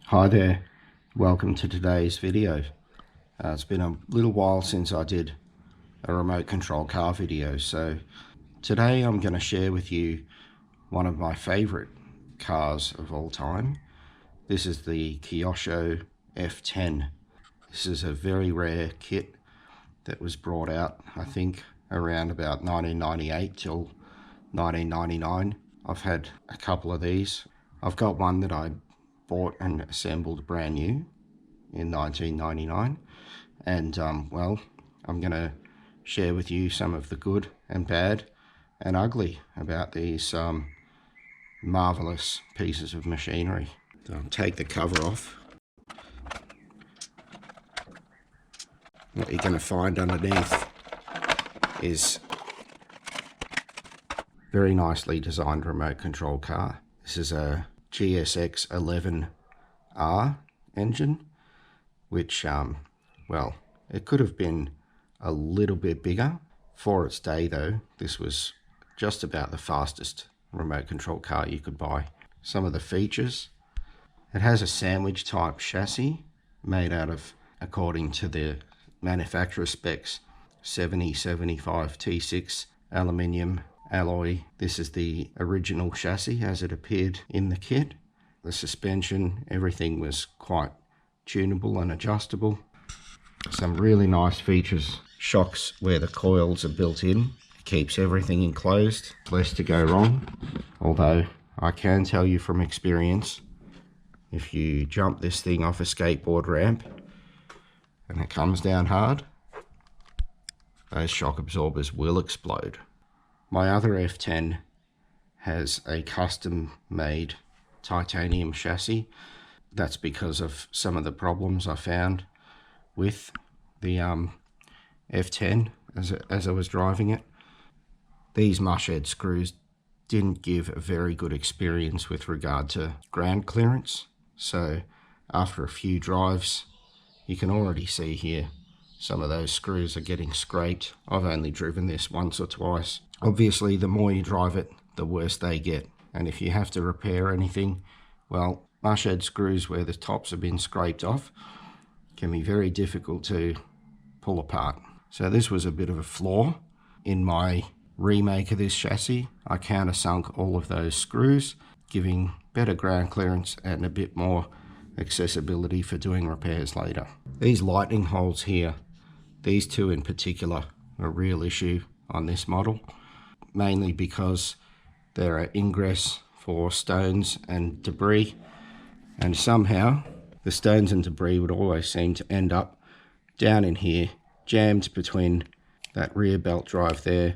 Hi there, welcome to today's video. It's been a little while since I did a remote control car video, so today I'm going to share with you one of my favorite cars of all time. This is the Kyosho F-Ten. This is a very rare kit that was brought out, I think, around about 1998 till 1999. I've had a couple of these. I've got one that I bought and assembled brand new in 1999, and well, I'm going to share with you some of the good and bad and ugly about these marvelous pieces of machinery. So I'll take the cover off. What you're going to find underneath is very nicely designed remote control car. This is a GSX 11R engine, which, well, it could have been a little bit bigger. For its day, though, this was just about the fastest remote control car you could buy. Some of the features: it has a sandwich type chassis made out of, according to the manufacturer specs, 7075 T6 aluminium alloy. This is the original chassis as it appeared in the kit. The suspension, everything was quite tunable and adjustable. Some really nice features: shocks where the coils are built in, keeps everything enclosed, less to go wrong. Although I can tell you from experience, if you jump this thing off a skateboard ramp and it comes down hard, those shock absorbers will explode. My other F-Ten has a custom made titanium chassis. That's because of some of the problems I found with the F-Ten as I was driving it. These mush head screws didn't give a very good experience with regard to ground clearance. So after a few drives, you can already see here some of those screws are getting scraped. I've only driven this once or twice. Obviously, the more you drive it, the worse they get. And if you have to repair anything, well, mush head screws where the tops have been scraped off can be very difficult to pull apart. So this was a bit of a flaw in my remake of this chassis. I countersunk all of those screws, giving better ground clearance and a bit more accessibility for doing repairs later. These lightning holes here, these two in particular, are a real issue on this model, mainly because there are ingress for stones and debris, and somehow the stones and debris would always seem to end up down in here, jammed between that rear belt drive there,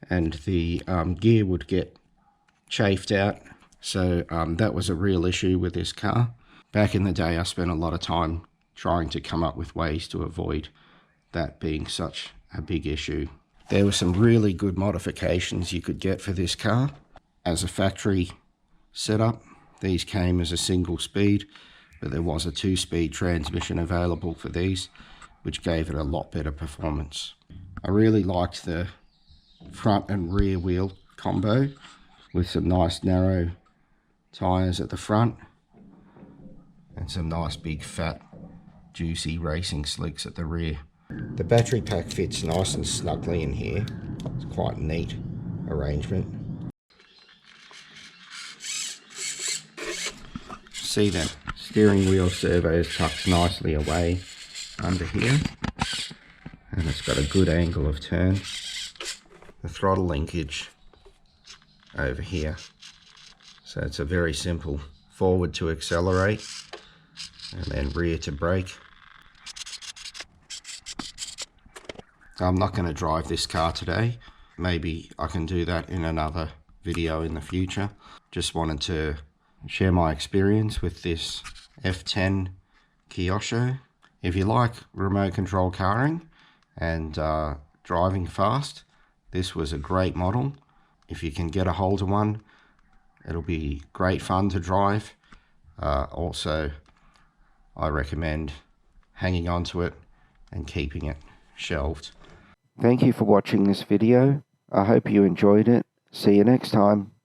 and the gear would get chafed out. So that was a real issue with this car. Back in the day, I spent a lot of time trying to come up with ways to avoid that being such a big issue. There were some really good modifications you could get for this car. As a factory setup, these came as a single speed, but there was a 2-speed transmission available for these, which gave it a lot better performance. I really liked the front and rear wheel combo with some nice narrow tyres at the front and some nice big fat juicy racing slicks at the rear. The battery pack fits nice and snugly in here. It's quite a neat arrangement. See that steering wheel servo is tucked nicely away under here, and it's got a good angle of turn. The throttle linkage over here, so it's a very simple forward to accelerate and then rear to brake. I'm not going to drive this car today. Maybe I can do that in another video in the future. Just wanted to share my experience with this F-Ten Kyosho. If you like remote control carring and driving fast, this was a great model. If you can get a hold of one, it'll be great fun to drive. Also, I recommend hanging on to it and keeping it shelved. Thank you for watching this video. I hope you enjoyed it. See you next time.